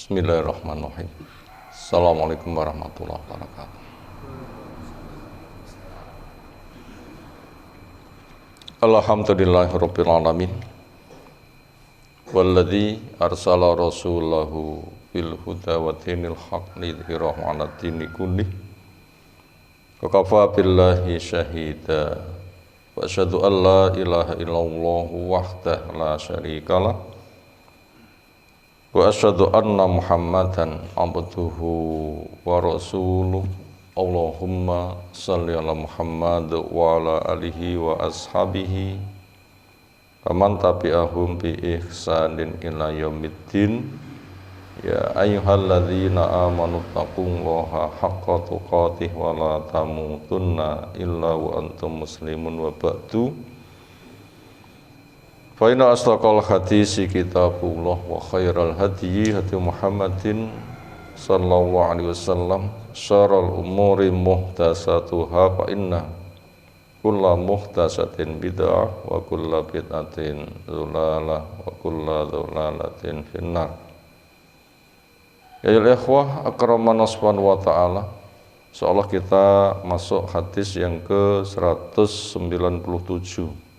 Bismillahirrahmanirrahim. Assalamualaikum warahmatullahi wabarakatuh. Alhamdulillahirabbil alamin. Walladzi arsala rasulahu bil huda wa dinil haqq lidhhirahu 'ala dini kullih. Wa kafa billahi syahida. Wa asyhadu an la ilaha illallah wahdahu la syarikalah. Wa asyhadu anna Muhammadan abduhu wa rasuluh. Allahumma salli ala Muhammad wa ala alihi wa ashabihi wa man tabi'ahum bi ihsanin ila yaumiddin. Ya ayyuhalladzina amanu taqullaha haqqa tuqatih wa la tamutunna illa wa antum muslimun wa ba'du. Fa inna asdaqal hadisi kitabullah wa khairal hadyi hadi Muhammadin sallallahu alaihi wasallam, syarrul umuri muhdatsatuha, fa inna kulla muhdatsatin bid'ah wa kulla bid'atin dhalalah wa kulla dhalalatin finnar. Ya ikhwah akramana subhanahu wa ta'ala, insyaallah kita masuk hadis yang ke-197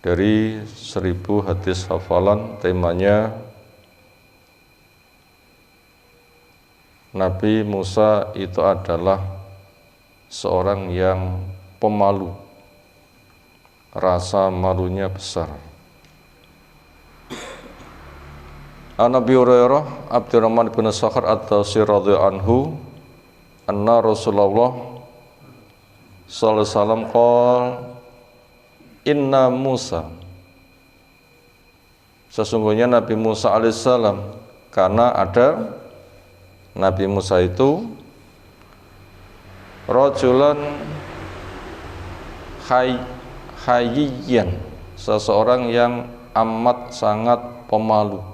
dari 1000 hadis hafalan. Temanya Nabi Musa itu adalah seorang yang pemalu, rasa malunya besar. An Abi Hurairah Abdurrahman bin Sakhar ad-Dawsi radhiyallahu anhu anna Rasulullah sallallahu alaihi wasallam qala inna Musa, sesungguhnya Nabi Musa alaihissalam, karena ada Nabi Musa itu rajulan hayyiyan, seseorang yang amat sangat pemalu.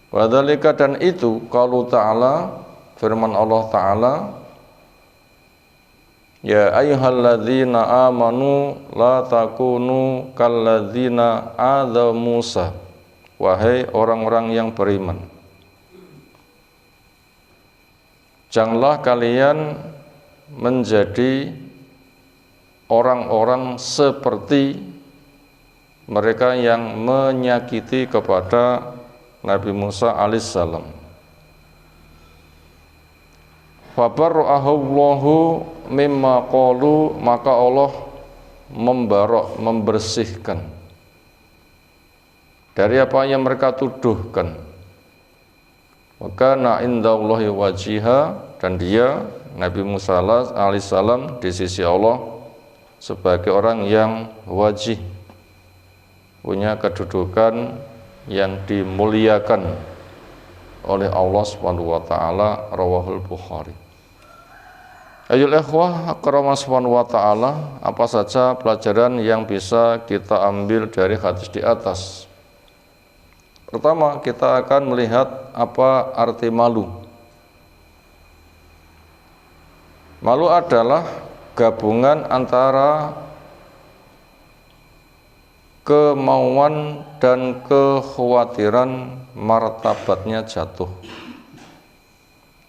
Wadzalika, dan itu qaulu ta'ala, firman Allah Ta'ala, ya ayyuhalladzina amanu la takunu kalladzina adza Musa, wahai orang-orang yang beriman, janganlah kalian menjadi orang-orang seperti mereka yang menyakiti kepada Nabi Musa alaihissalam. Fabarra'ahullahu mimma qalu, maka Allah membersihkan dari apa yang mereka tuduhkan. Wa kana indallahi wajiha, dan dia Nabi Musa alaihissalam di sisi Allah sebagai orang yang wajih, punya kedudukan yang dimuliakan oleh Allah Subhanahu wa taala. Rawahul Bukhari. Ayul ikhwah akramana subhanahu wa taala, apa saja pelajaran yang bisa kita ambil dari hadis di atas? Pertama, kita akan melihat apa arti malu. Malu adalah gabungan antara kemauan dan kekhawatiran martabatnya jatuh.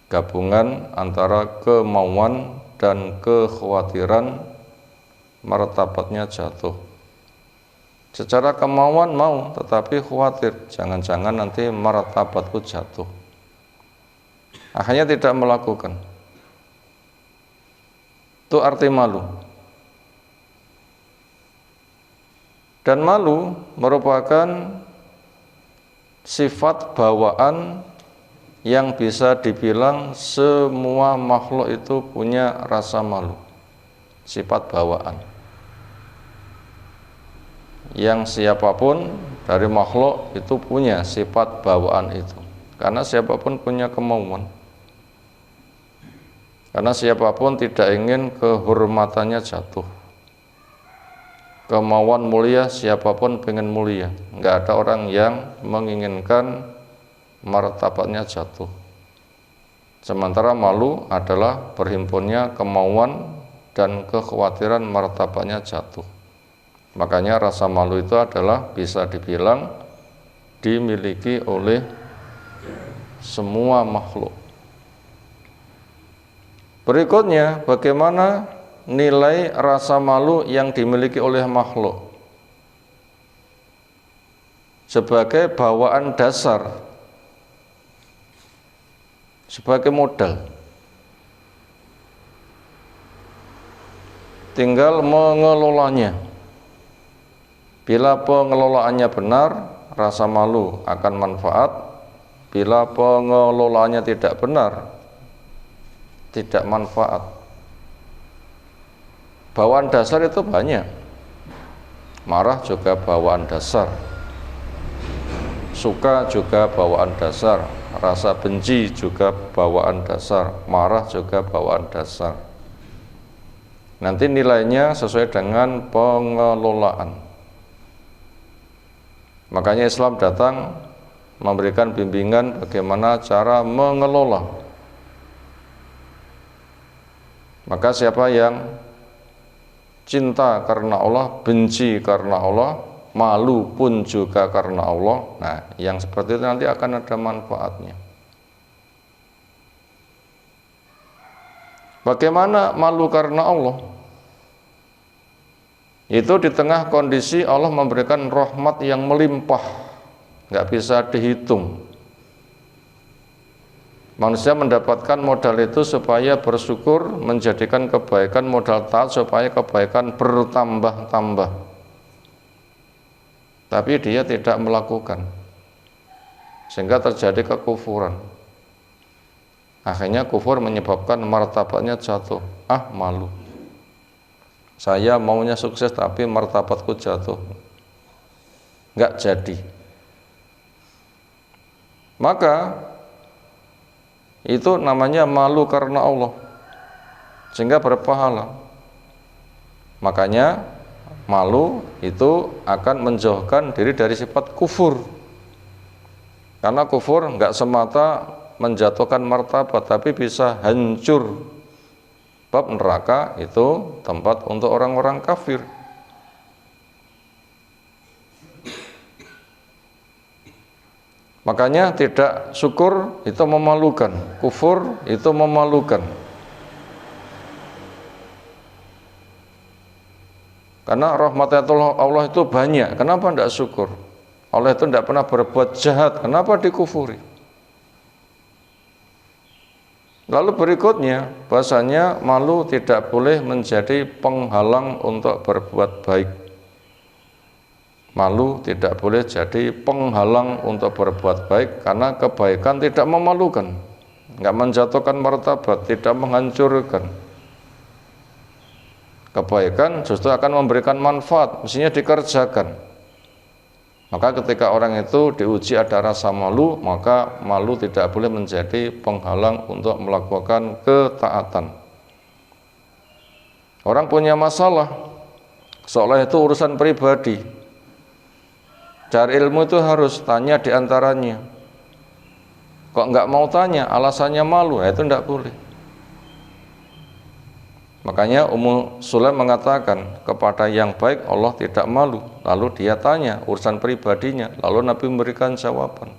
Gabungan antara kemauan dan kekhawatiran martabatnya jatuh. Secara kemauan mau, tetapi khawatir jangan-jangan nanti martabatku jatuh, akhirnya tidak melakukan. Itu arti malu. Dan malu merupakan sifat bawaan yang bisa dibilang semua makhluk itu punya rasa malu. Sifat bawaan yang siapapun dari makhluk itu punya sifat bawaan itu, karena siapapun punya kemauan, karena siapapun tidak ingin kehormatannya jatuh. Kemauan mulia, siapapun pengen mulia, nggak ada orang yang menginginkan martabatnya jatuh. Sementara malu adalah berhimpunnya kemauan dan kekhawatiran martabatnya jatuh. Makanya rasa malu itu adalah bisa dibilang dimiliki oleh semua makhluk. Berikutnya, bagaimana nilai rasa malu yang dimiliki oleh makhluk sebagai bawaan dasar, sebagai modal. Tinggal mengelolanya. Bila pengelolaannya benar, rasa malu akan manfaat. Bila pengelolaannya tidak benar, tidak manfaat. Bawaan dasar itu banyak. Marah juga bawaan dasar. Suka juga bawaan dasar. Rasa benci juga bawaan dasar. Marah juga bawaan dasar. Nanti nilainya sesuai dengan pengelolaan. Makanya Islam datang memberikan bimbingan bagaimana cara mengelola. Maka siapa yang cinta karena Allah, benci karena Allah, malu pun juga karena Allah, nah yang seperti itu nanti akan ada manfaatnya. Bagaimana malu karena Allah? Itu di tengah kondisi Allah memberikan rahmat yang melimpah, nggak bisa dihitung. Manusia mendapatkan modal itu supaya bersyukur, menjadikan kebaikan modal taat supaya kebaikan bertambah-tambah. Tapi dia tidak melakukan, sehingga terjadi kekufuran. Akhirnya kufur menyebabkan martabatnya jatuh. Malu. Saya maunya sukses tapi martabatku jatuh. Nggak jadi. Maka itu namanya malu karena Allah, sehingga berpahala. Makanya malu itu akan menjauhkan diri dari sifat kufur, karena kufur enggak semata menjatuhkan martabat, tapi bisa hancur. Bab neraka itu tempat untuk orang-orang kafir. Makanya tidak syukur itu memalukan, kufur itu memalukan. Karena rahmat Allah itu banyak, kenapa tidak syukur? Allah itu tidak pernah berbuat jahat, kenapa dikufuri? Lalu berikutnya, bahasanya malu tidak boleh menjadi penghalang untuk berbuat baik. Malu tidak boleh jadi penghalang untuk berbuat baik, karena kebaikan tidak memalukan, nggak menjatuhkan martabat, tidak menghancurkan. Kebaikan justru akan memberikan manfaat, mestinya dikerjakan. Maka ketika orang itu diuji ada rasa malu, maka malu tidak boleh menjadi penghalang untuk melakukan ketaatan. Orang punya masalah, seolah itu urusan pribadi. Cari ilmu itu harus tanya di antaranya. Kok nggak mau tanya, alasannya malu, itu tidak boleh. Makanya Ummu Sulaim mengatakan kepada yang baik Allah tidak malu. Lalu dia tanya urusan pribadinya, lalu Nabi memberikan jawaban.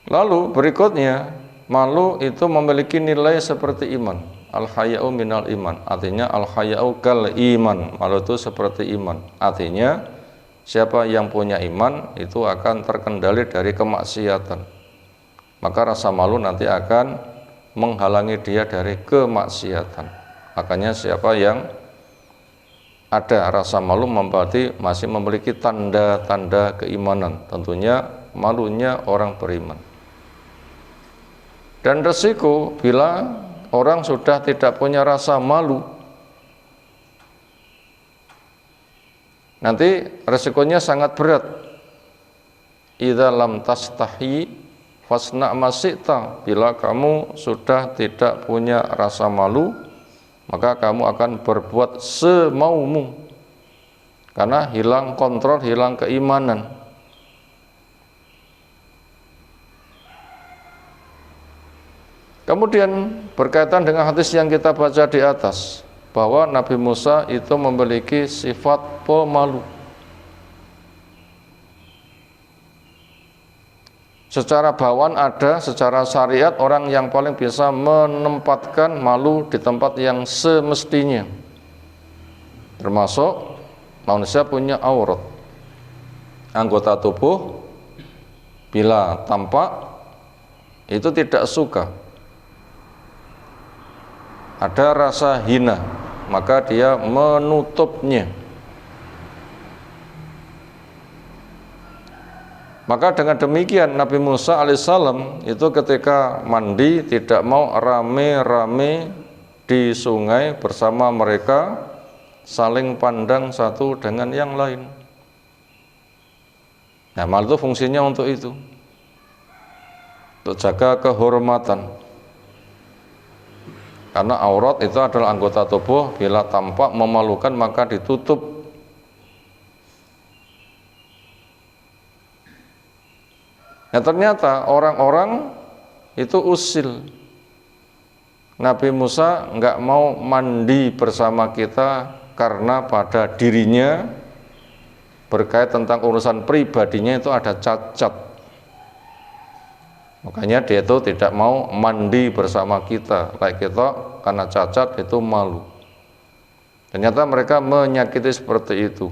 Lalu berikutnya, malu itu memiliki nilai seperti iman. Al-haya'u minal iman, artinya al-haya'u kal iman, malu itu seperti iman. Artinya siapa yang punya iman itu akan terkendali dari kemaksiatan. Maka rasa malu nanti akan menghalangi dia dari kemaksiatan. Makanya siapa yang ada rasa malu berarti masih memiliki tanda-tanda keimanan. Tentunya malunya orang beriman. Dan resiko bila orang sudah tidak punya rasa malu, nanti resikonya sangat berat. Idza lam tastahi fasna masita, bila kamu sudah tidak punya rasa malu, maka kamu akan berbuat semaumu, karena hilang kontrol, hilang keimanan. Kemudian berkaitan dengan hadis yang kita baca di atas, bahwa Nabi Musa itu memiliki sifat pemalu. Secara bawaan ada, secara syariat orang yang paling bisa menempatkan malu di tempat yang semestinya. Termasuk manusia punya aurat. Anggota tubuh bila tampak itu tidak suka. Ada rasa hina, maka dia menutupnya. Maka dengan demikian Nabi Musa alaihissalam itu ketika mandi tidak mau rame-rame di sungai bersama mereka, saling pandang satu dengan yang lain. Nah, mal itu fungsinya untuk itu, untuk jaga kehormatan. Karena aurat itu adalah anggota tubuh, bila tampak memalukan maka ditutup. Nah, ternyata orang-orang itu usil. Nabi Musa enggak mau mandi bersama kita karena pada dirinya berkait tentang urusan pribadinya itu ada cacat. Makanya dia itu tidak mau mandi bersama kita, kayak kita karena cacat itu malu. Ternyata mereka menyakiti seperti itu.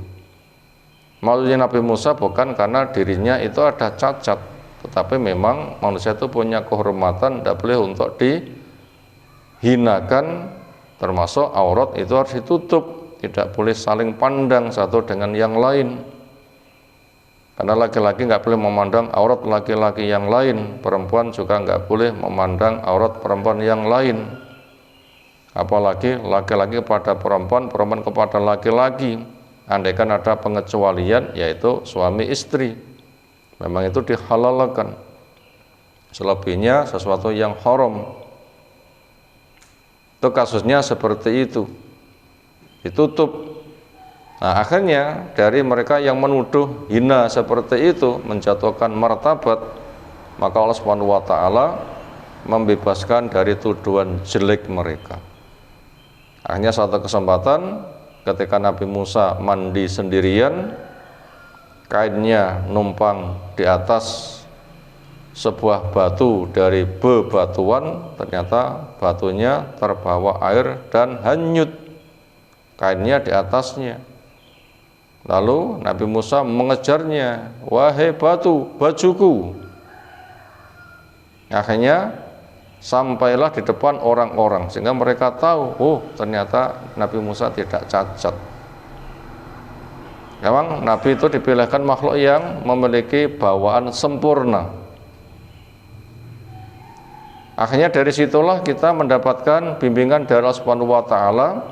Malunya Nabi Musa bukan karena dirinya itu ada cacat, tetapi memang manusia itu punya kehormatan, tidak boleh untuk dihinakan, termasuk aurat itu harus ditutup, tidak boleh saling pandang satu dengan yang lain. Karena laki-laki nggak boleh memandang aurat laki-laki yang lain, perempuan juga nggak boleh memandang aurat perempuan yang lain. Apalagi laki-laki kepada perempuan, perempuan kepada laki-laki. Andaikan ada pengecualian, yaitu suami istri, memang itu dihalalkan. Selebihnya sesuatu yang haram. Itu kasusnya seperti itu, ditutup. Nah, akhirnya dari mereka yang menuduh hina seperti itu, menjatuhkan martabat, maka Allah Subhanahu wa taala membebaskan dari tuduhan jelek mereka. Akhirnya suatu kesempatan ketika Nabi Musa mandi sendirian, kainnya numpang di atas sebuah batu dari bebatuan, ternyata batunya terbawa air dan hanyut, kainnya di atasnya. Lalu Nabi Musa mengejarnya, wahai batu, bajuku. Akhirnya sampailah di depan orang-orang, sehingga mereka tahu, oh ternyata Nabi Musa tidak cacat. Memang Nabi itu dipilihkan makhluk yang memiliki bawaan sempurna. Akhirnya dari situlah kita mendapatkan bimbingan dari Allah Subhanahu wa taala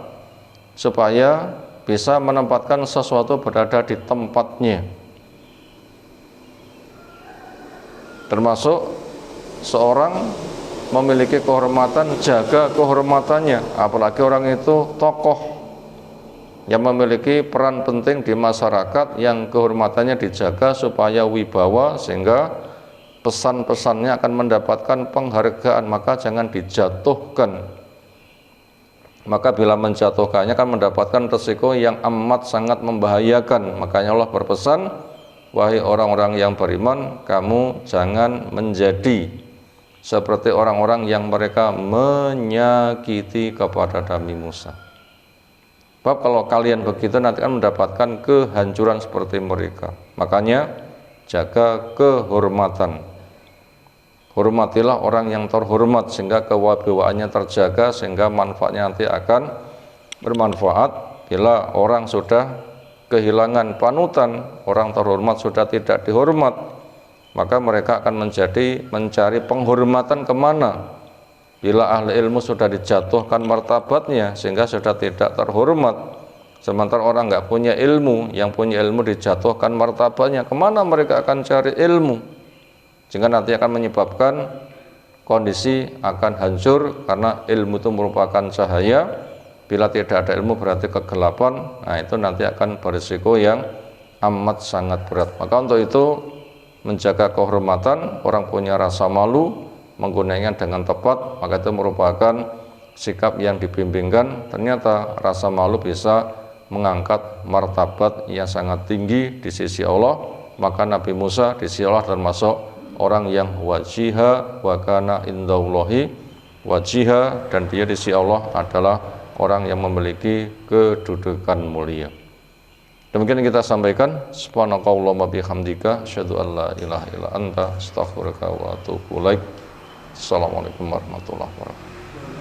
supaya bisa menempatkan sesuatu berada di tempatnya. Termasuk seorang memiliki kehormatan, jaga kehormatannya, apalagi orang itu tokoh yang memiliki peran penting di masyarakat, yang kehormatannya dijaga supaya wibawa, sehingga pesan-pesannya akan mendapatkan penghargaan, maka jangan dijatuhkan. Maka bila menjatuhkannya akan mendapatkan resiko yang amat sangat membahayakan. Makanya Allah berpesan, wahai orang-orang yang beriman, kamu jangan menjadi seperti orang-orang yang mereka menyakiti kepada Nabi Musa. Sebab kalau kalian begitu nanti akan mendapatkan kehancuran seperti mereka. Makanya jaga kehormatan. Hormatilah orang yang terhormat sehingga kewibawaannya terjaga, sehingga manfaatnya nanti akan bermanfaat. Bila orang sudah kehilangan panutan, orang terhormat sudah tidak dihormat, maka mereka akan mencari penghormatan kemana? Bila ahli ilmu sudah dijatuhkan martabatnya sehingga sudah tidak terhormat, sementara orang nggak punya ilmu, yang punya ilmu dijatuhkan martabatnya, kemana mereka akan cari ilmu? Sehingga nanti akan menyebabkan kondisi akan hancur, karena ilmu itu merupakan cahaya. Bila tidak ada ilmu berarti kegelapan. Nah, itu nanti akan berisiko yang amat sangat berat. Maka untuk itu menjaga kehormatan, orang punya rasa malu, menggunakannya dengan tepat, maka itu merupakan sikap yang dibimbingkan. Ternyata rasa malu bisa mengangkat martabat yang sangat tinggi di sisi Allah. Maka Nabi Musa di sisi Allah termasuk orang yang wajiha wa kana indallahi wajiha, dan dia di sisi Allah adalah orang yang memiliki kedudukan mulia. Demikian kita sampaikan. Subhanakallahumma bihamdika asyhadu an la ilaha illa anta astaghfiruka wa atubu ilaik. Assalamualaikum warahmatullahi wabarakatuh.